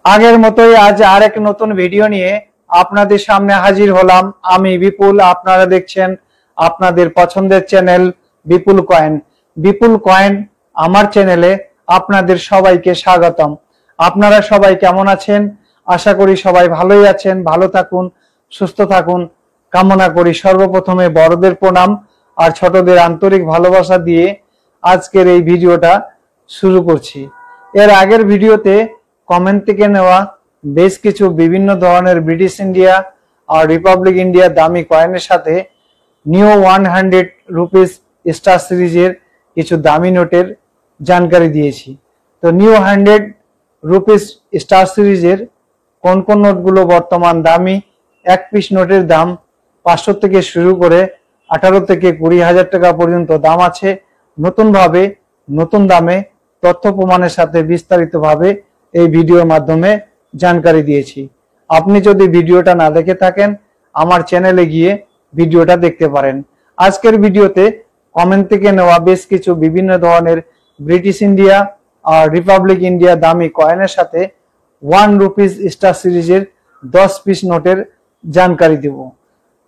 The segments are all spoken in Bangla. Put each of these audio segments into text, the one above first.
আগের মতোই আজ আরেক নতুন ভিডিও নিয়ে আপনাদের সামনে হাজির হলাম। আমি বিপুল, আপনারা দেখছেন আপনাদের পছন্দের চ্যানেল বিপুল কয়েন। বিপুল কয়েন আমার চ্যানেলে আপনাদের সবাইকে স্বাগতম। আপনারা সবাই কেমন আছেন? আশা করি সবাই ভালোই আছেন। ভালো থাকুন, সুস্থ থাকুন কামনা করি। সর্বপ্রথমে বড়দের প্রণাম আর ছোটদের আন্তরিক ভালোবাসা দিয়ে আজকের এই ভিডিওটা শুরু করছি। এর আগের ভিডিওতে কমেন্ট থেকে নেওয়া বেশ কিছু বিভিন্ন ধরনের ব্রিটিশ ইন্ডিয়া আর রিপাবলিক ইন্ডিয়া দামি কয়েনের সাথে নিউ 100 রুপিস স্টার সিরিজের কিছু দামি নোটের জানকারি দিয়েছি। তো নিউ 100 রুপিস স্টার সিরিজের কোন কোন নোটগুলো বর্তমান দামি, এক পিস নোটের দাম 500 থেকে শুরু করে 18 থেকে 20,000 টাকা পর্যন্ত দাম আছে। নতুনভাবে নতুন দামে তথ্য প্রমাণের সাথে বিস্তারিতভাবে এই ভিডিওর মাধ্যমে জানকারি দিয়েছি। আপনি যদি ভিডিওটা না দেখে থাকেন আমার চ্যানেলে গিয়ে ভিডিওটা দেখতে পারেন। আজকের ভিডিওতে কমেন্ট থেকে নেওয়া বেশ কিছু বিভিন্ন ধরনের ব্রিটিশ ইন্ডিয়া আর রিপাবলিক ইন্ডিয়া দামি কয়েনের সাথে 1 রুপিস স্টার সিরিজের 10 পিস নোটের জানকারি দেব।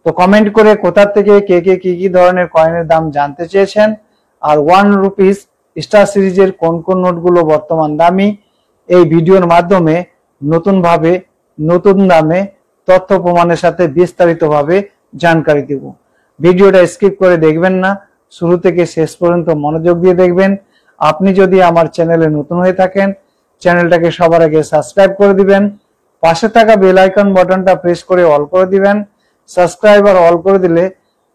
তো কমেন্ট করে কোথা থেকে কে কে কি ধরনের কয়েনের দাম জানতে চেয়েছেন আর 1 রুপিস স্টার সিরিজের কোন কোন নোটগুলো বর্তমান দামি, এই ভিডিওর মাধ্যমে নতুনভাবে নতুন দামে তথ্য প্রমাণের সাথে বিস্তারিতভাবে জানকারি দেব। ভিডিওটা স্কিপ করে দেখবেন না, শুরু থেকে শেষ পর্যন্ত মনোযোগ দিয়ে দেখবেন। আপনি যদি আমার চ্যানেলে নতুন হয়ে থাকেন চ্যানেলটাকে সবার আগে সাবস্ক্রাইব করে দিবেন, পাশে থাকা বেল আইকন বাটনটা প্রেস করে অল করে দিবেন। সাবস্ক্রাইব আর অল করে দিলে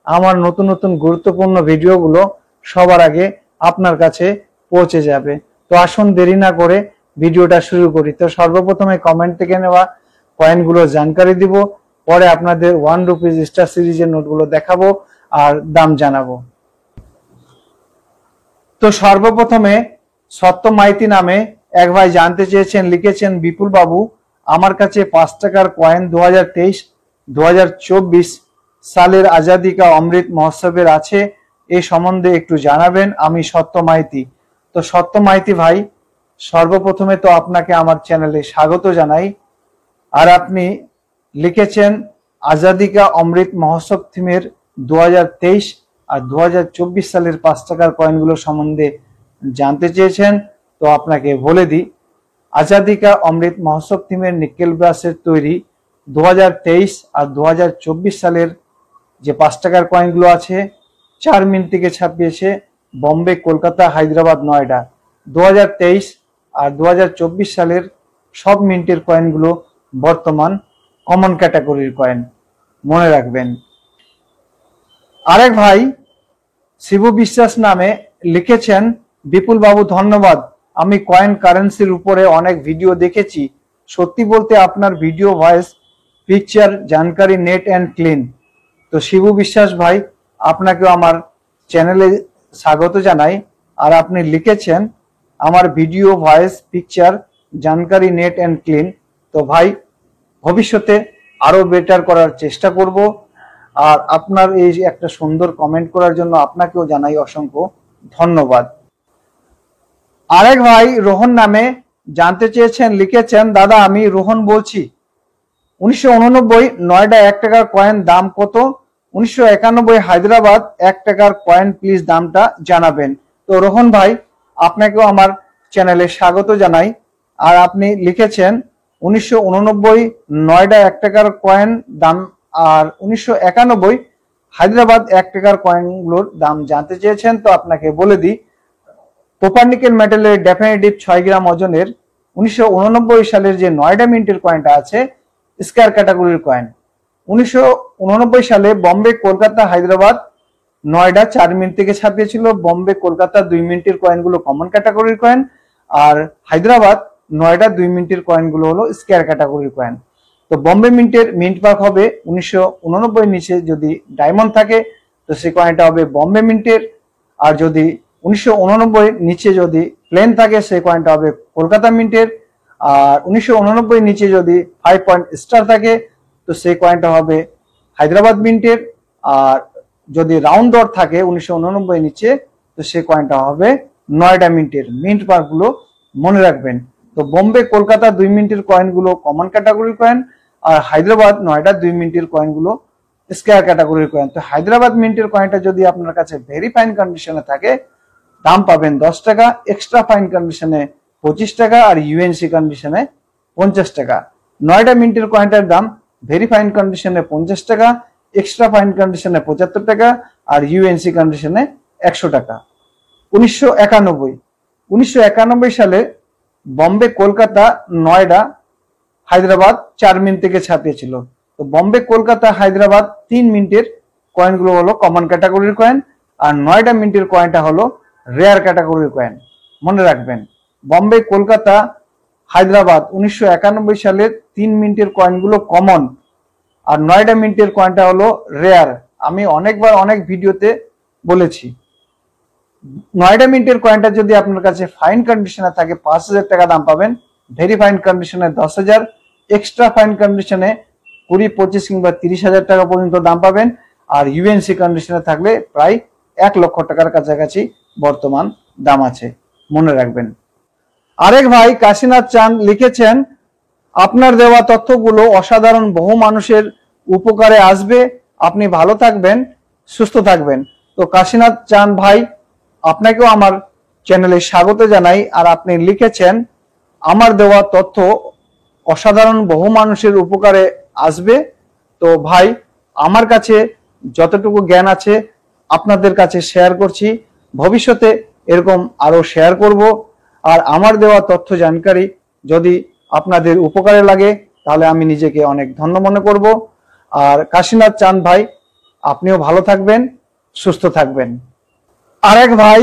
আমার নতুন নতুন গুরুত্বপূর্ণ ভিডিওগুলো সবার আগে আপনার কাছে পৌঁছে যাবে। তো আসুন দেরি না করে ভিডিওটা শুরু করি। তো সর্বপ্রথমে কমেন্ট থেকে নেওয়া কয়েনগুলো জানকারি দিব, পরে আপনাদের 1 রুপিস স্টার সিরিজের নোটগুলো দেখাবো আর দাম জানাবো। তো সর্বপ্রথমে সত্য মাইতি নামে এক ভাই জানতে চেয়েছেন, লিখেছেন, বিপুল বাবু আমার কাছে 5 টাকার কয়েন 2023-2024 সালের আজাদি কা অমৃত মহোৎসবের আছে, এই সম্বন্ধে একটু জানাবেন। আমি সত্য মাইতি। তো সত্য মাইতি ভাই, সর্বপ্রথমে তো আপনাকে আমার চ্যানেলে স্বাগত জানাই। আর আপনি লিখেছেন আজাদি কা অমৃত মহোৎসব থিমের 2023 আর 2024 সালের 5 টাকার কয়েনগুলো সম্বন্ধে জানতে চেয়েছেন। তো আপনাকে বলে দিই, আজাদি কা অমৃত মহোৎসব থিমের নিকেল ব্রাসের তৈরি 2023 আর 2024 সালের যে 5 টাকার কয়েনগুলো আছে 4 মিনিট থেকে ছাপিয়েছে বম্বে, কলকাতা, হায়দ্রাবাদ, নয়ডা। 2023 আর 2024 সালের সব মিনিটের কয়েনগুলো বর্তমান কমন ক্যাটাগরির কয়েন, মনে রাখবেন। আরেক ভাই শিবু বিশ্বাস নামে লিখেছেন, বিপুল বাবু ধন্যবাদ, আমি কয়েন কারেন্সির উপরে অনেক ভিডিও দেখেছি, সত্যি বলতে আপনার ভিডিও, ভয়েস, পিকচার, জানকারি নেট অ্যান্ড ক্লিন। তো শিবু বিশ্বাস ভাই, আপনাকেও আমার চ্যানেলে স্বাগত জানাই। আর আপনি লিখেছেন আমার ভিডিও, ভয়েস, পিকচার, জানকারি নেট অ্যান্ড ক্লিন। তো ভাই ভবিষ্যতে আরো বেটার করার চেষ্টা করব। আর আপনার এই একটা সুন্দর কমেন্ট করার জন্য আপনাকেও জানাই অসংখ্য ধন্যবাদ। আরেক ভাই রোহন নামে জানতে চেয়েছেন, লিখেছেন, দাদা আমি রোহন বলছি, 1989 নয়ডা 1 টাকার কয়েন দাম কত? 1991 হায়দ্রাবাদ 1 টাকার কয়েন প্লিজ দামটা জানাবেন। তো রোহন ভাই, আপনাকেও আমার চ্যানেলে স্বাগত জানাই। আর আপনি লিখেছেন 1989 নয়ডা 1 টাকার কয়েন দাম আর 1991 হায়দ্রাবাদ 1 টাকার কয়েনগুলোর দাম জানতে চেয়েছেন। তো আপনাকে বলে দিই, কোপারনিকেল মেটালের ডেফিনেটিভ 6 গ্রাম ওজনের 1989 সালের যে নয়ডা মিন্টের কয়েনটা আছে স্কয়ার ক্যাটাগরির কয়েন। 1989 সালে বম্বে, কলকাতা, হায়দ্রাবাদ, নয়ডা 4 মিনিট থেকে ছাপিয়েছিল। বম্বে, কলকাতা 2 মিনিটের কয়েনগুলো কমন ক্যাটাগরির কয়েন আর হায়দ্রাবাদ, নয়ডা 2 মিনিটের কয়েনগুলো হলো স্কয়ার ক্যাটাগরির কয়েন। তো বম্বে মিন্টের মিন্ট পার্ক হবে 1989 নিচে যদি ডায়মন্ড থাকে তো সেই কয়েনটা হবে বম্বে মিন্টের, আর যদি 1989 নিচে যদি প্লেন থাকে সেই কয়েনটা হবে কলকাতা মিন্টের, আর 1989 নিচে যদি 5 পয়েন্ট স্টার থাকে তো সেই কয়েনটা হবে হায়দ্রাবাদ মিন্টের, আর যদি রাউন্ড ডট থাকে 1989 নিচে তো সেই কয়েনটা হবে নয়ডা মিন্টের। মিন্ট পার্কগুলো মনে রাখবেন। তো তো বোম্বে কলকাতা 2 মিনিটের কয়েনগুলো কমন ক্যাটাগরির কয়েন, আর হায়দ্রাবাদ নয়ডা 2 মিনিটের কয়েনগুলো স্কয়ার ক্যাটাগরির কয়েন। তো হায়দ্রাবাদ মিন্টের কয়েনটা যদি আপনার কাছে ভেরি ফাইন কন্ডিশনে থাকে দাম পাবেন 10 টাকা, এক্সট্রা ফাইন কন্ডিশনে 25 টাকা, আর ইউএনসি কন্ডিশনে 50 টাকা। নয়ডা মিন্টের কয়েনটার দাম ভেরি ফাইন কন্ডিশনে 50 টাকা, এক্সট্রা ফাইন কন্ডিশনে 75 টাকা, আর ইউএনসি কন্ডিশনে 100 টাকা। 1991 সালে বম্বে কলকাতা নয়ডা হায়দ্রাবাদ 4 মিনিট থেকে ছাপিয়েছিল। তো বম্বে কলকাতা হায়দ্রাবাদ 3 মিনিটের কয়েনগুলো হলো কমন ক্যাটাগরির কয়েন, আর নয়ডা মিনিটের কয়েনটা হলো রেয়ার ক্যাটাগরির কয়েন। মনে রাখবেন, বম্বে কলকাতা হায়দ্রাবাদ 1991 সালের 3 মিনিটের কয়েনগুলো কমন, আর নয়ডা মিনিটের কয়েনটা হলো রেয়ার। আমি অনেকবার অনেক ভিডিওতে বলেছি, নয়ডা মিনিটের কয়েনটা যদি আপনার কাছে ফাইন কন্ডিশনে থাকে 5,000 টাকা দাম পাবেন, ভেরি ফাইন কন্ডিশনে 10,000, এক্সট্রা ফাইন কন্ডিশনে 20, 25 কিংবা 30,000 টাকা পর্যন্ত দাম পাবেন, আর ইউএনসি কন্ডিশনে থাকলে প্রায় 1 লক্ষ টাকার কাছাকাছি বর্তমান দাম আছে। মনে রাখবেন। আরেক ভাই কাশীনাথ চাঁদ লিখেছেন, আপনার দেওয়া তথ্যগুলো অসাধারণ, বহু মানুষের উপকারে আসবে, আপনি ভালো থাকবেন, সুস্থ থাকবেন। তো কাশীনাথ চাঁদ ভাই, আপনাকেও আমার চ্যানেলে স্বাগত জানাই। আর আপনি লিখেছেন, আমার দেওয়া তথ্য অসাধারণ, বহু মানুষের উপকারে আসবে। তো ভাই, আমার কাছে যতটুকু জ্ঞান আছে আপনাদের কাছে শেয়ার করছি, ভবিষ্যতে এরকম আরো শেয়ার করব। আর আমার দেওয়া তথ্য জানকারি যদি আপনাদের উপকারে লাগে তাহলে আমি নিজেকে অনেক ধন্য মনে করব। আর কাশীনাথ চাঁদ ভাই, আপনিও ভালো থাকবেন, সুস্থ থাকবেন। আরেক ভাই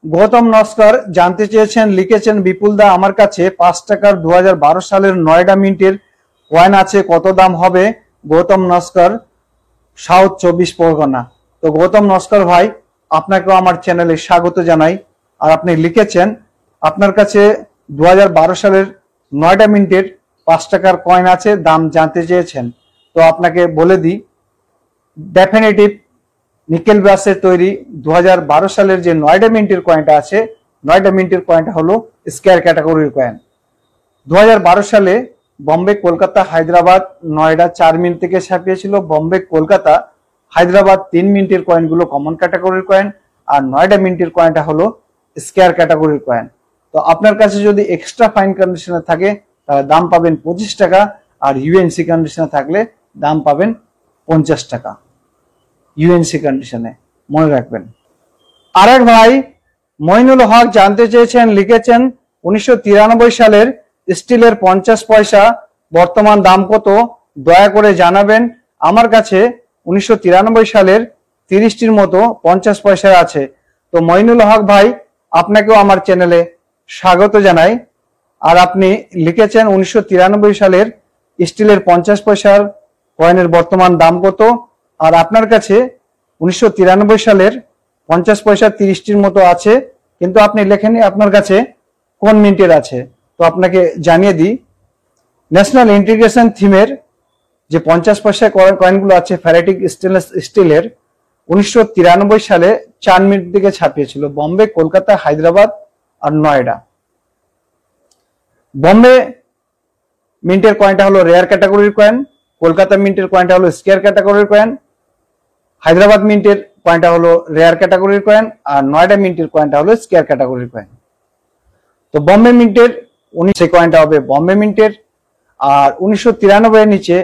গৌতম নস্কর জানতে চেয়েছেন, লিখেছেন, বিপুল দা, আমার কাছে 5 টাকার 2012 সালের নয়ডা মিন্টের কয়েন আছে, কত দাম হবে? গৌতম নস্কর, সাউথ 24 পরগনা। তো গৌতম নস্কর ভাই, আপনাকেও আমার চ্যানেলে স্বাগত জানাই। আর আপনি লিখেছেন আপনার কাছে 2012 সালের নয়ডা মিন্টের 5 টাকার কয়েন আছে, দাম জানতে চেয়েছেন। তো আপনাকে বলে দিই, ডেফিনেটিভ নিকেল ব্রাসের তৈরি 2012 সালের যে নয়ডা মিন্টের কয়েনটা আছে, নয়ডা মিন্টের কয়েনটা হলো স্কয়ার ক্যাটাগরির কয়েন। 2012 সালে বম্বে কলকাতা হায়দ্রাবাদ নয়ডা 4 মিনিট থেকে ছাপিয়েছিল। বম্বে কলকাতা হায়দ্রাবাদ 3 মিনিটের কয়েনগুলো কমন ক্যাটাগরির কয়েন, আর নয়ডা মিনিটের কয়েনটা হলো স্কয়ার ক্যাটাগরির কয়েন। তো আপনার কাছে যদি এক্সট্রা ফাইন কন্ডিশনে থাকে তাহলে দাম পাবেন 25 টাকা, আর ইউএনসি কন্ডিশনে থাকলে দাম পাবেন 50 টাকা ইউএনসি কন্ডিশনে। মনে রাখবেন। আরেক ভাই মইনুল হক জানতে চেয়েছেন, লিখেছেন, 1993 সালের স্টিলের 50 পয়সা বর্তমান দাম কত, দয়া করে জানাবেন। আমার কাছে 1993 সালের 30টির মতো 50 পয়সা আছে। তো মইনুল হক ভাই, আপনাকেও আমার চ্যানেলে স্বাগত জানাই। আর আপনি লিখেছেন 1993 সালের স্টিলের 50 পয়সার কয়েনের বর্তমান দাম কত, আর আপনার কাছে 1993 সালের 50 পয়সা 30টির মতো আছে, কিন্তু আপনি লেখেননি আপনার কাছে কোন মিনিটের আছে। তো আপনাকে জানিয়ে দিই, ন্যাশনাল ইন্টিগ্রেশন থিমের যে 50 পয়সা কয়েনগুলো আছে ফেরাটিক স্টেনলেস স্টিলের, 1993 সালে 4 মিনিট থেকে ছাপিয়েছিল বম্বে কলকাতা হায়দ্রাবাদ আর নয়ডা। বম্বে মিন্টের কয়েনটা হলো রেয়ার ক্যাটাগরির কয়েন, কলকাতা মিন্টের কয়েনটা হলো স্কয়ার ক্যাটাগরির কয়েন, হায়দ্রাবাদ মিন্টের কয়েনটা হলো রেয়ার ক্যাটাগরির কয়েন, আর নয়ডা মিন্টের কয়েনটা হলো স্কয়ার ক্যাটাগরির কয়েন। তো বম্বে মিন্টের সেই কয়েনটা হবে বম্বে মিন্টের, আর 1993 এর নিচে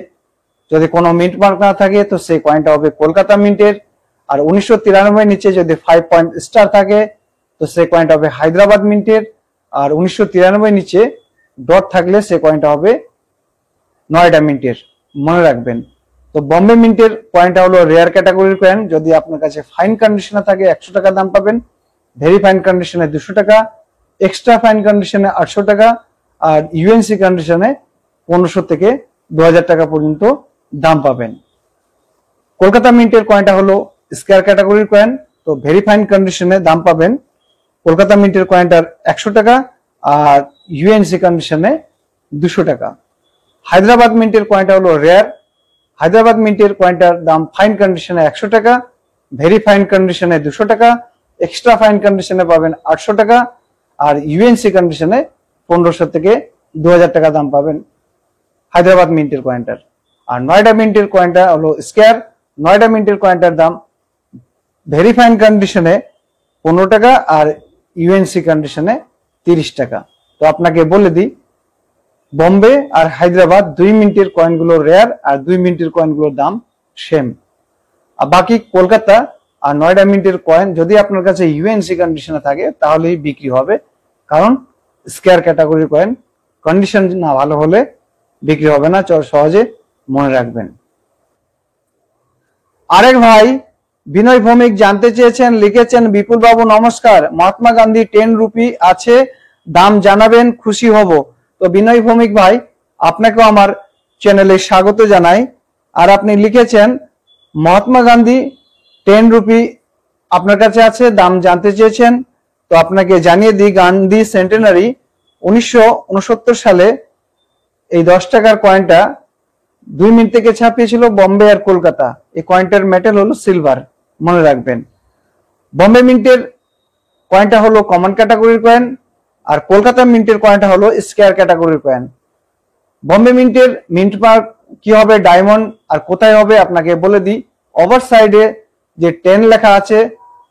যদি কোনো মিন্ট মার্ক না থাকে তো সেই কয়েনটা হবে কলকাতা মিন্টের, আর 1993 এর নিচে যদি 5 পয়েন্ট স্টার থাকে তো সেই কয়েনটা হবে হায়দ্রাবাদ মিন্টের, আর 1993 এর নিচে ডট থাকলে সেই কয়েনটা হবে নয়ডা মিন্টের। মনে রাখবেন। তো বম্বে মিন্টের কয়েনটা হলো রেয়ার ক্যাটাগরির কয়েন, যদি আপনার কাছে ফাইন কন্ডিশনে থাকে 100 টাকা দাম পাবেন, ভেরি ফাইন কন্ডিশনে 200 টাকা, এক্সট্রা ফাইন কন্ডিশনে 800 টাকা, আর ইউএনসি কন্ডিশনে 1500 থেকে 2000 টাকা পর্যন্ত দাম পাবেন। কলকাতা মিন্টের কয়েনটা হলো স্কয়ার ক্যাটাগরির কয়েন, তো ভেরি ফাইন কন্ডিশনে দাম পাবেন কলকাতা মিন্টের কয়েনটার 100 টাকা, আর ইউএনসি কন্ডিশনে 200 টাকা। হায়দ্রাবাদ মিন্টের কয়েনটা হলো রেয়ার, হায়দ্রাবাদ মিন্টের কয়েনটার দাম ফাইন কন্ডিশনে 100 টাকা, ভেরি ফাইন কন্ডিশনে 200 টাকা, এক্সট্রা ফাইন কন্ডিশনে পাবেন 800 টাকা, আর ইউএনসি কন্ডিশনে 1500 থেকে 2000 টাকা দাম পাবেন হায়দ্রাবাদ মিন্টের কয়েনটার। আর নয়ডা মিন্টের কয়েনটা হলো স্কয়ার। নয়ডা মিন্টের কয়েনটার দাম ভেরি ফাইন কন্ডিশনে 15 টাকা আর ইউএনসি কন্ডিশনে 30 টাকা। তো আপনাকে বলে দিই, বোম্বে আর হায়দ্রাবাদ 2 মিনিটের কয়েনগুলো রেয়ার, আর 2 মিনিটের কয়েনগুলোর দাম সেম। আর বাকি কলকাতা আর নয়ডা মিন্টের কয়েন যদি আপনার কাছে ইউএনসি কন্ডিশনে থাকে তাহলেই বিক্রি হবে, কারণ স্কয়ার ক্যাটাগরির কয়েন কন্ডিশন না ভালো হলে বিক্রি হবে না, সহজে মনে রাখবেন। আরেক ভাই বিনয় ভৌমিক জানতে চেয়েছেন, লিখেছেন, বিপুল বাবু নমস্কার, মহাত্মা গান্ধী 10 রুপি আছে, দাম জানাবেন, খুশি হব। তো বিনয় ভৌমিক ভাই, আপনাকেও আমার চ্যানেলে স্বাগত জানাই। আর আপনি লিখেছেন মহাত্মা গান্ধী 10 রুপি আপনার কাছে আছে, দাম জানতে চেয়েছেন। তো আপনাকে জানিয়ে দিই, গান্ধী সেন্টেনারি 1969 সালে এই 10 টাকার কয়েনটা 2 মিনিট থেকে ছাপিয়েছিল বোম্বে আর কলকাতা। এই কয়েনটার মেটাল হলো সিলভার, মনে রাখবেন। বোম্বে মিন্টের কয়েনটা হলো কমন ক্যাটাগরির কয়েন, আর কলকাতা মিন্টের কয়েনটা হলো স্কয়ার ক্যাটাগরির কয়েন। বোম্বে মিন্টের মিন্ট মার্ক কি হবে, ডায়মন্ড, আর কোথায় হবে আপনাকে বলে দিই। ওভার সাইডে যে 10 লেখা আছে,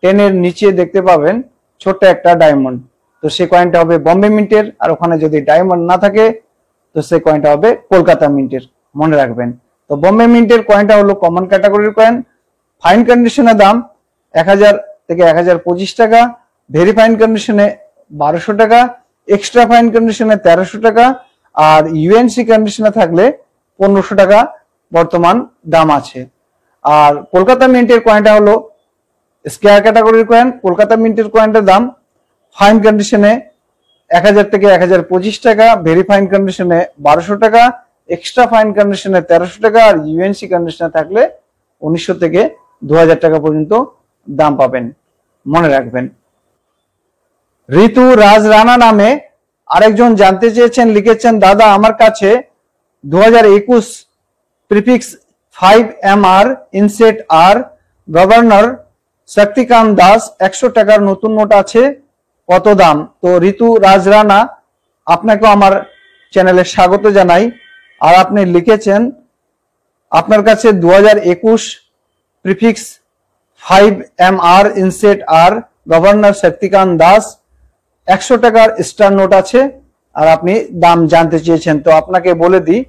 10 এর নিচে দেখতে পাবেন ছোট্ট একটা ডায়মন্ড। তো সেই কয়েনটা হবে বোম্বে মিন্টের, আর ওখানে যদি ডায়মন্ড না থাকে তো সেই কয়েনটা হবে কলকাতা মিন্টের, মনে রাখবেন। তো বোম্বে মিন্টের কয়েনটা হলো কমন ক্যাটাগরির কয়েন। ফাইন কন্ডিশনের দাম 1000 থেকে 1025 টাকা, ভেরি ফাইন কন্ডিশনে 1200 টাকা, এক্সট্রা ফাইন কন্ডিশনে 1300 টাকা, আর ইউএনসি কন্ডিশনে থাকলে 1500 টাকা বর্তমান দাম আছে। আর কলকাতা মিন্টের কয়েনটা হলো স্কয়ার ক্যাটাগরির কয়েন। কলকাতা মিন্টের কয়েনটার দাম ফাইন কন্ডিশনে 1000 থেকে 1025 টাকা, ভেরি ফাইন কন্ডিশনে 1200 টাকা, এক্সট্রা ফাইন কন্ডিশনে 1300 টাকা, আর ইউএনসি কন্ডিশনে থাকলে 1900 থেকে 2000 টাকা পর্যন্ত দাম পাবেন, মনে রাখবেন। ঋতু রাজ রানা নামে আরেকজন জানতে চেয়েছেন, লিখেছেন, দাদা আমার কাছে 2021 প্রিফিক্স 5MR ইনসেট আর গভর্নর শক্তিকান্ত দাস 100 টাকার নতুন নোট আছে, কত দাম? তো ঋতু রাজ রানা, আপনাকে আমার চ্যানেলে স্বাগত জানাই। আর আপনি লিখেছেন আপনার কাছে 2021 প্রিফিক্স 5MR ইনসেট আর গভর্নর শক্তিকান্ত দাস 100 টাকার স্টার নোট আছে, আর আপনি দাম জানতে চেয়েছেন। তো আপনাকে বলে দিই,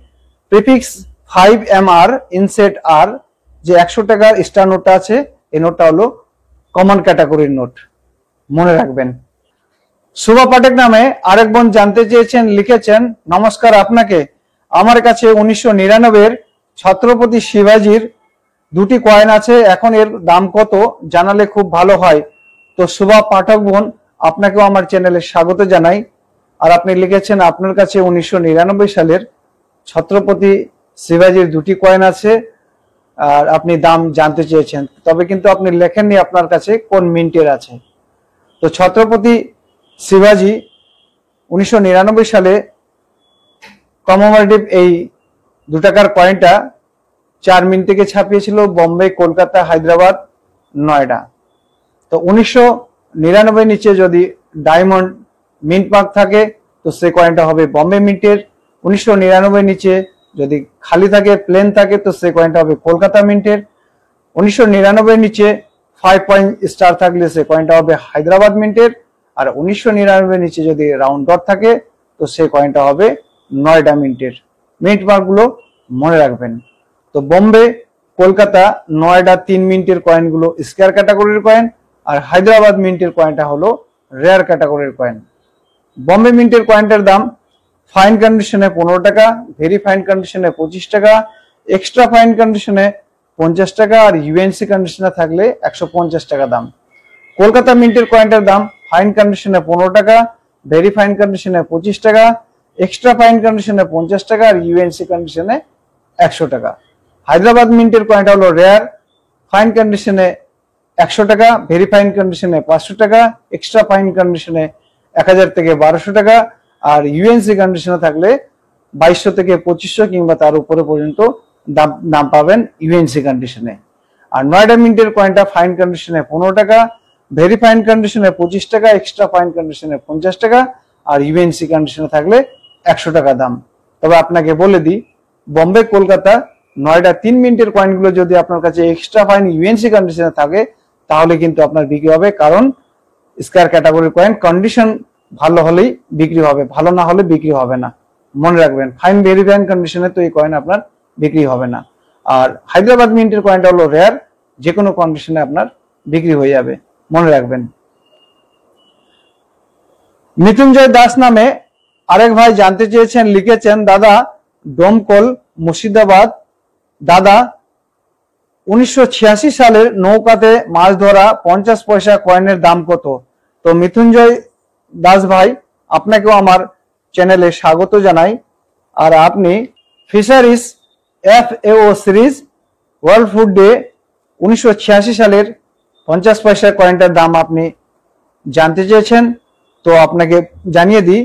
প্রিফিক্স 5MR ইনসেট আর যে 100 টাকার স্টার নোটটা আছে, এই নোটটা হলো কমন ক্যাটাগরির নোট, মনে রাখবেন। শুভা পাঠক নামে আরেক বোন জানতে চেয়েছেন, লিখেছেন, নমস্কার আপনাকে, আমার কাছে 1999 ছত্রপতি শিবাজির 2টি কয়েন আছে, এখন এর দাম কত জানালে খুব ভালো হয়। তো শুভা পাঠক বোন, আপনাকেও আমার চ্যানেলে স্বাগত জানাই। আর আপনি লিখেছেন আপনার কাছে 1999 সালের ছত্রপতি শিবাজির 2টি কয়েন আছে, আর আপনি দাম জানতে চেয়েছেন, তবে কিন্তু আপনি লেখেননি আপনার কাছে কোন মিন্টের আছে। তো ছত্রপতি শিবাজি 1999 সালে কমেমোরেটিভ এই 2 টাকার কয়েনটা 4 মিনিট থেকে ছাপিয়েছিল বোম্বে, কলকাতা, হায়দ্রাবাদ, নয়ডা। তো 1999 নিচে যদি ডায়মন্ড মিন্ট মার্ক থাকে তো সেই কয়েনটা হবে বোম্বে মিন্টের। 1999 নিচে যদি খালি থাকে, প্লেন থাকে, তো সেই কয়েনটা হবে কলকাতা মিন্টের। 1999 নিচে 5 পয়েন্ট স্টার থাকলে সেই কয়েনটা হবে হায়দ্রাবাদ মিন্টের। আর 1999 নিচে যদি রাউন্ড ডট থাকে তো সেই কয়েনটা হবে নয়ডা মিন্টের। মিন্ট মার্কগুলো মনে রাখবেন। তো বোম্বে, কলকাতা, নয়ডা 3 মিনিটের কয়েনগুলো স্কয়ার ক্যাটাগরির কয়েন, আর হায়দ্রাবাদ মিন্টের কয়েনটা হলো রেয়ার ক্যাটাগরির কয়েন। বোম্বে মিন্টের কয়েনটার দাম ফাইন কন্ডিশনে 15 টাকা, ভেরি ফাইন কন্ডিশনে 25 টাকা, এক্সট্রা ফাইন কন্ডিশনে 50 টাকা, আর ইউএনসি কন্ডিশনে থাকলে 150 টাকা দাম। কলকাতা মিন্টের কয়েনটার দাম ফাইন কন্ডিশনে 15 টাকা, ভেরি ফাইন কন্ডিশনে 25 টাকা, এক্সট্রা ফাইন কন্ডিশনে 50 টাকা, আর ইউএনসি কন্ডিশনে 100 টাকা। হায়দ্রাবাদ মিন্টের কয়েনটা হলো রেয়ার, ফাইন কন্ডিশনে 100 টাকা, ভেরি ফাইন কন্ডিশনে 500 টাকা, এক্সট্রা ফাইন কন্ডিশনে 1000 থেকে 1200 টাকা, আর ইউএনসি কন্ডিশনে থাকলে 2200 থেকে 2500 কিংবা তার উপরে পর্যন্ত দাম পাবেন ইউএনসি কন্ডিশনে। আর নয়ডা মিন্টের কয়েনটা ফাইন কন্ডিশনে 15 টাকা, ভেরি ফাইন কন্ডিশনে 25 টাকা, এক্সট্রা ফাইন কন্ডিশনে 50 টাকা, আর ইউএনসি কন্ডিশনে থাকলে 100 টাকা দাম। তবে আপনাকে বলে দিই, বোম্বে কলকাতা নয়ডা 3 মিনিটের কয়েনগুলো যদি আপনার কাছে এক্সট্রা ফাইন ইউএনসি কন্ডিশনে থাকে তাহলে কিন্তু আপনার বিক্রি হবে, কারণ স্কয়ার ক্যাটাগরির কয়েন কন্ডিশন ভালো হলেই বিক্রি হবে, ভালো না হলে বিক্রি হবে না। মনে রাখবেন, ফাইন ভেরি ফাইন কন্ডিশনে তো এই কয়েন আপনার বিক্রি হবে না। আর হায়দ্রাবাদ মিন্টের কয়েনটা হলো রেয়ার, যে কোনো কন্ডিশনে আপনার বিক্রি হয়ে যাবে, মনে রাখবেন। মৃত্যুঞ্জয় দাস নামে আরেক ভাই জানতে চেয়েছেন, লিখেছেন, দাদা ডোমকল মুর্শিদাবাদ, দাদা 1986 সালের নৌকাতে মাছ ধরা 50 পয়সা কয়েনের দাম কত? তো মৃত্যুঞ্জয় দাস ভাই, আপনাকেও আমার চ্যানেলে স্বাগত জানাই। আর আপনি fisheries FAO series world food day 1986 সালের 50 পয়সার কয়েনটার দাম আপনি জানতে চেয়েছেন। তো আপনাকে জানিয়ে দিই,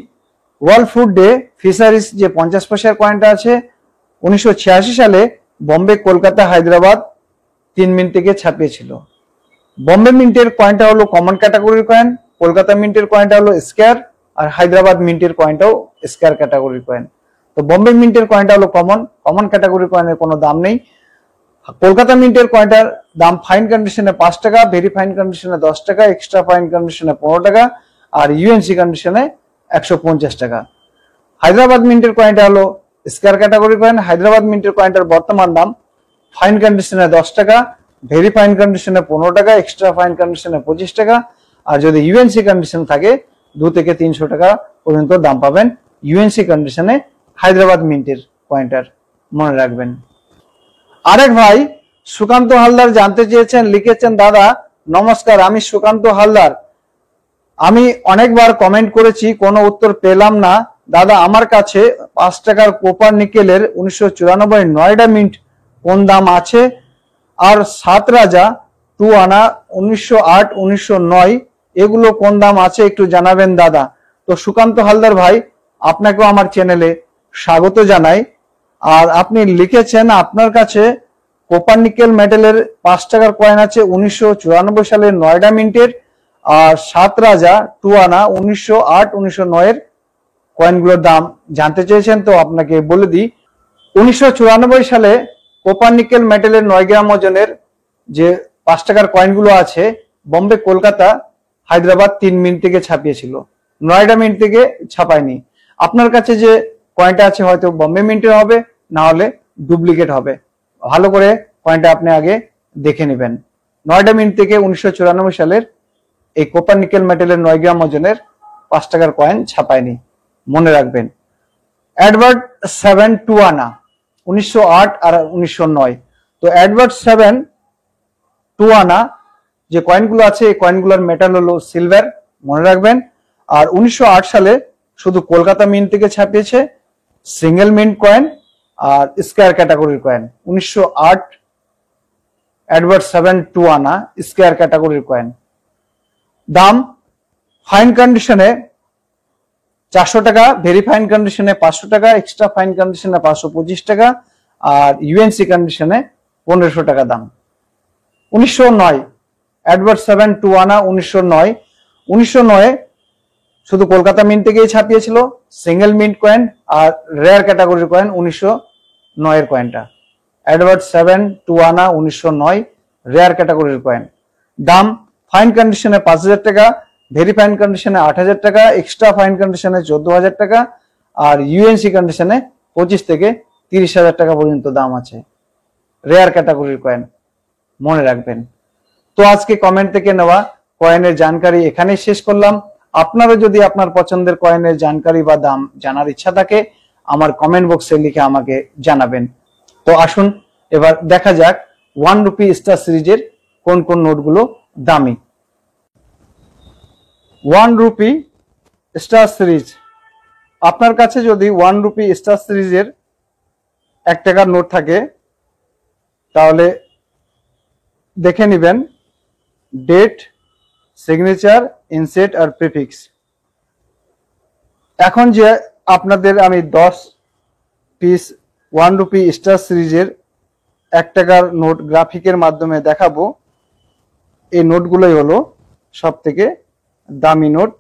ওয়ার্ল্ড ফুড ডে ফিশারিজ যে 50 পয়সার কয়েনটা আছে 1986 সালে বোম্বে কলকাতা হায়দ্রাবাদ 3 মিনিট থেকে ছাপিয়েছিল। বোম্বে মিন্টের কয়েনটা হলো কমন ক্যাটাগরির কয়েন, কলকাতা মিন্টের কয়েনটা হলো স্কয়ার, আর হায়দ্রাবাদ মিন্টের কয়েনটাও স্কয়ার ক্যাটাগরির কয়েন। তো বোম্বে মিন্টের কয়েনটা হলো কমন ক্যাটাগরির কয়েনের কোনো দাম নেই। কলকাতা মিন্টের কয়েনটার দাম ফাইন কন্ডিশনে 5 টাকা, ভেরি ফাইন কন্ডিশনে 10 টাকা, এক্সট্রা ফাইন কন্ডিশনে 15 টাকা, আর ইউএনসি কন্ডিশনে 150 টাকা। হায়দ্রাবাদ মিন্টের কয়েনটা হলো স্কয়ার ক্যাটাগরি কয়েন। হায়দ্রাবাদ মিন্টের কয়েনটার বর্তমান দাম ফাইন কন্ডিশনে 10 টাকা, ভেরি ফাইন কন্ডিশনে 15 টাকা, এক্সট্রা ফাইন কন্ডিশনে 25 টাকা, আর যদি ইউএনসি কন্ডিশন থাকে 2 থেকে 300 টাকা পর্যন্ত দাম পাবেন ইউএনসি কন্ডিশনে হায়দ্রাবাদ মিন্টের কয়েনটার, মনে রাখবেন। আরেক ভাই সুকান্ত হালদার জানতে চেয়েছেন, লিখেছেন, দাদা নমস্কার, আমি সুকান্ত হালদার, আমি অনেকবার কমেন্ট করেছি, কোনো উত্তর পেলাম না। দাদা আমার কাছে 5 টাকার কোপার নিকেলের 1994 নয়ডা মিন্ট কোন দাম আছে, আর 7 রাজা 2 আনা 1908 1909 এগুলো কোন দাম আছে একটু জানাবেন দাদা। তো সুকান্ত হালদার ভাই, আপনাকেও আমার চ্যানেলে স্বাগত জানাই। আর আপনি লিখেছেন আপনার কাছে কোপার নিকেল মেটালের 5 টাকার কয়েন আছে 1994 সালের নয়ডা মিন্টের, আর 7 রাজা 2 আনা 1908 1909 এর কয়েনগুলোর দাম জানতে চেয়েছেন। তো আপনাকে বলে দিই, 1994 সালে কোপার নিকেল মেটালের 9 গ্রাম ওজনের যে 5 টাকার কয়েনগুলো আছে বোম্বে কলকাতা হায়দ্রাবাদ 3 মিনিট থেকে ছাপিয়েছিল, নয়ডা মিন্ট থেকে ছাপায়নি। আপনার কাছে যে কয়েনটা আছে হয়তো বোম্বে মিন্টের হবে, না হলে ডুপ্লিকেট হবে। ভালো করে কয়েনটা আপনি আগে দেখে নেবেন। নয়ডা মিন্ট থেকে 1994 সালের এই কোপার নিকেল মেটালের 9 গ্রাম ওজনের 5 টাকার কয়েন ছাপায়নি, মনে রাখবেন। এডওয়ার্ড 7 2 আনা 1908 আর 1909। তো এডওয়ার্ড 7 2 আনা যে কয়েনগুলো আছে এই কয়েনগুলোর মেটাল হলো সিলভার, মনে রাখবেন। আর 1908 সালে শুধু কলকাতা মিন্ট থেকে ছাপিয়েছে, সিঙ্গেল মিন্ট কয়েন আর স্কয়ার ক্যাটাগরির কয়েন। 1908 এডওয়ার্ড 7 2 আনা স্কয়ার ক্যাটাগরির কয়েন, দাম ফাইন কন্ডিশনে 400 টাকা, ভেরি ফাইন কন্ডিশনে 500 টাকা, এক্সট্রা ফাইন কন্ডিশনে 525 টাকা, আর ইউএনসি কন্ডিশনে 1500 টাকা দাম। 1909 এডওয়ার্ড 7 2 আনা 1909 শুধু কলকাতা মিন্ট থেকেই ছাপিয়েছিল, সিঙ্গেল মিন্ট কয়েন আর রেয়ার ক্যাটাগরির কয়েন 1909 এর কয়েনটা। এডওয়ার্ড 7 2 আনা 1909 রেয়ার ক্যাটাগরির কয়েন, দাম ফাইন কন্ডিশনে 5000 টাকা, ভেরি ফাইন কন্ডিশনে 8000 টাকা, এক্সট্রা ফাইন কন্ডিশনে 14000 টাকা, আর ইউএনসি কন্ডিশনে 25 থেকে 30,000 টাকা পর্যন্ত দাম আছে রেয়ার ক্যাটাগরির কয়েন, মনে রাখবেন। তো আজকে কমেন্ট থেকে নেওয়া কয়েনের জানকারি এখানেই শেষ করলাম। আপনারা যদি আপনার পছন্দের কয়েনের জানকারি বা দাম জানার ইচ্ছা থাকে আমার কমেন্ট বক্সে লিখে আমাকে জানাবেন। তো আসুন এবার দেখা যাক 1 রুপি স্টার সিরিজের কোন কোন নোটগুলো দামি। 1 রুপি স্টার সিরিজ, আপনার কাছে যদি 1 রুপি স্টার সিরিজের 1 টাকার নোট থাকে তাহলে দেখে নেবেন ডেট, সিগনেচার, ইনসেট আর প্রিফিক্স। এখন যে আপনাদের আমি 10 পিস 1 রুপি স্টার সিরিজের 1 টাকার নোট গ্রাফিকের মাধ্যমে দেখাবো, এই নোটগুলোই হলো সব থেকে দামি নোট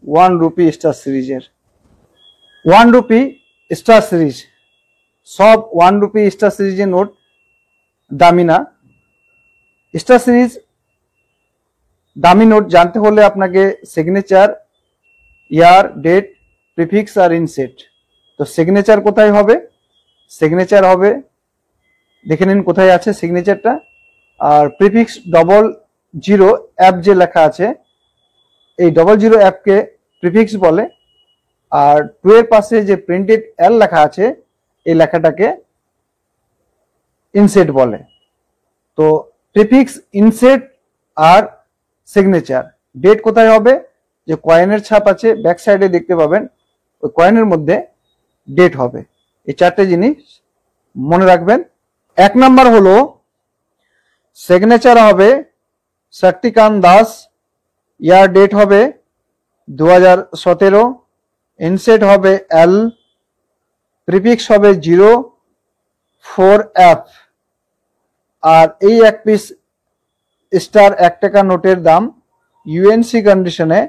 1 রুপি স্টার সিরিজের। ₹1 স্টার সিরিজ, সব ₹1 স্টার সিরিজের নোট দামি না। স্টার সিরিজ দামি নোট জানতে হলে আপনাকে সিগনেচার, ইয়ার, ডেট, প্রিফিক্স আর ইনসেট। তো সিগনেচার কোথায় হবে? সিগনেচার হবে, দেখে নিন কোথায় আছে সিগনেচারটা। আর প্রিফিক্স 00 অ্যাপ যে লেখা আছে, এই 00 অ্যাপকে প্রিফিক্স বলে। আর 2 এর পাশে যে প্রিন্টেড এল লেখা আছে, এই লেখাটাকে ইনসেট বলে। তো প্রিফিক্স, ইনসেট আর সিগনেচার। ডেট কোথায় হবে? যে কয়েনের ছাপ আছে ব্যাক সাইডে দেখতে পাবেন, ওই কয়েনের মধ্যে ডেট হবে। এই 4টে জিনিস মনে রাখবেন। 1 নাম্বার হলো সিগনেচার হবে শক্তিকান্ত দাস, ইয়ার ডেট হবে 2017, ইনসেট হবে এল, প্রিফিক্স হবে 04F। আর এই 1 পিস স্টার 1 টাকা নোটের দাম ইউএনসি কন্ডিশনে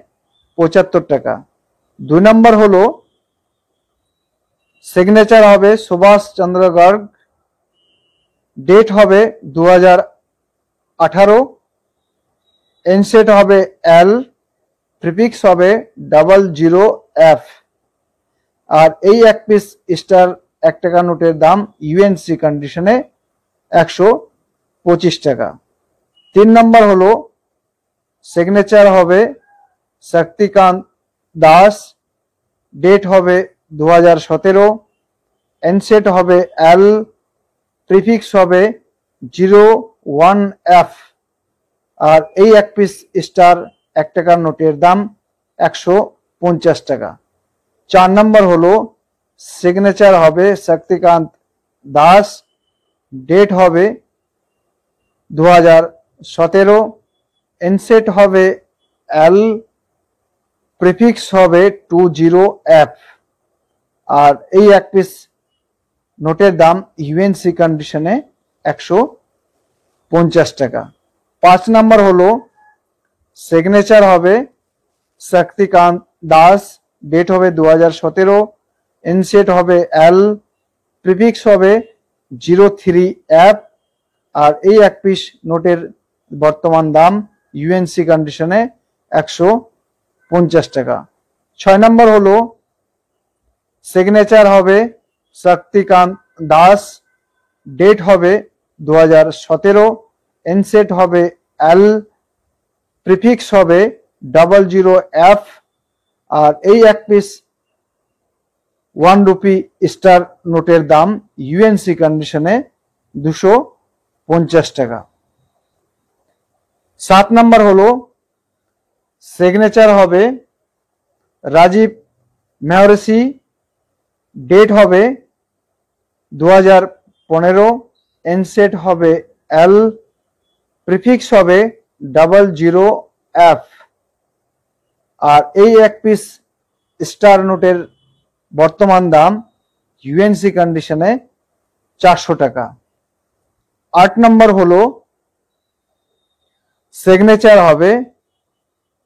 75 টাকা। 2 নম্বর হলো সিগনেচার হবে সুভাষ চন্দ্র গার্গ, ডেট হবে 2018, ইনসেট হবে এল, প্রিফিক্স হবে 00F। আর এই 1 পিস স্টার 1 টাকা নোটের দাম ইউএনসি কন্ডিশনে 125 টাকা। 3 নম্বর হলো সিগনেচার হবে শক্তিকান্ত দাস, ডেট হবে 2017, ইনসেট হবে এল, প্রিফিক্স হবে 01F। আর এই 1 পিস স্টার 1 টাকার নোটের দাম 150 টাকা। 4 নম্বর হলো সিগনেচার হবে শক্তিকান্ত দাস, ডেট হবে 2017, ইনসেট হবে এল, প্রিফিক্স হবে 20F। আর এই 1 পিস নোটের দাম ইউএনসি কন্ডিশনে 150 টাকা। 5 নম্বর হলো সিগনেচার হবে শক্তিকান্ত দাস, ডেট হবে 2017, ইনসেট হবে এল, প্রিফিক্স হবে 03F। আর এই 1 পিস নোটের বর্তমান দাম ইউএনসি কন্ডিশনে 150 টাকা। 6 নম্বর হলো সিগনেচার হবে শক্তিকান্ত দাস, ডেট হবে 2017, ইনসেট হবে এল, প্রিফিক্স হবে 00F। আর এই 1 পিস ₹1 স্টার নোটের দাম ইউএনসি কন্ডিশনে 250 টাকা। 7 নম্বর হলো সিগনেচার হবে রাজীব মেহরিশি, ডেট হবে 2015, ইনসেট হবে এল, প্রিফিক্স হবে 00F। আর এই 1 পিস স্টার নোটের বর্তমান দাম ইউএনসি কন্ডিশনে 400 টাকা। 8 নম্বর হলো সিগনেচার হবে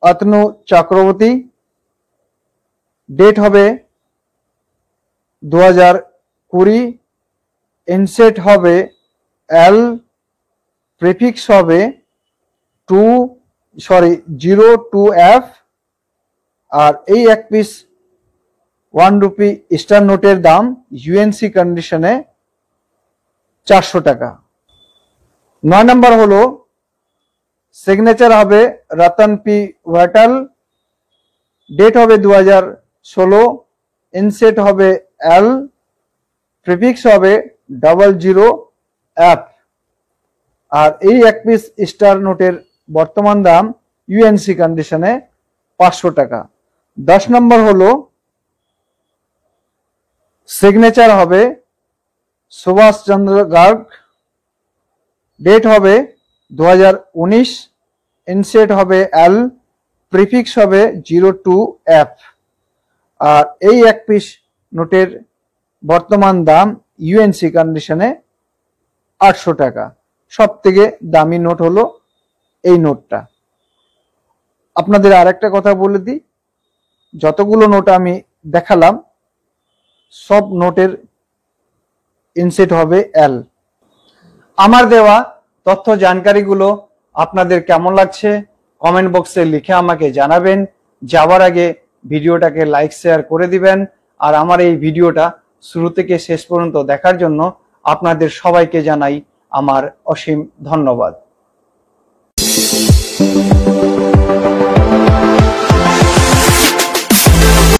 অতনু চক্রবর্তী, ডেট হবে 2020, ইনসেট হবে এল, প্রিফিক্স হবে 02F। আর এই 1 পিস ₹1 স্টার নোটের দাম ইউএনসি কন্ডিশনে 400 টাকা। 9 নম্বর হলো সিগনেচার হবে রতন পি ওয়াটাল, ডেট হবে 2016, ইনসেট হবে এল, প্রিফিক্স হবে 00F। আর এই 1 পিস স্টার নোটের বর্তমান দাম ইউএনসি কন্ডিশনে 500 টাকা। 10 নম্বর হলো সিগনেচার হবে সুভাষ চন্দ্র গার্গ, ডেট হবে 2019, ইনসেট হবে এল, প্রিফিক্স হবে 02F। আর এই 1 পিস নোটের বর্তমান দাম ইউএনসি কন্ডিশনে 800 টাকা। সব থেকে দামি নোট হলো এই নোটটা। আপনাদের আরেকটা কথা বলে দিই, যতগুলো নোট আমি দেখালাম সব নোটের ইনসেট হবে এল। আমার দেওয়া তথ্য জানকারিগুলো আপনাদের কেমন লাগছে কমেন্ট বক্সে লিখে আমাকে জানাবেন। যাওয়ার আগে ভিডিওটাকে লাইক শেয়ার করে দিবেন। আর আমার এই ভিডিওটা শুরু থেকে শেষ পর্যন্ত দেখার জন্য আপনাদের সবাইকে জানাই আমার অসীম ধন্যবাদ।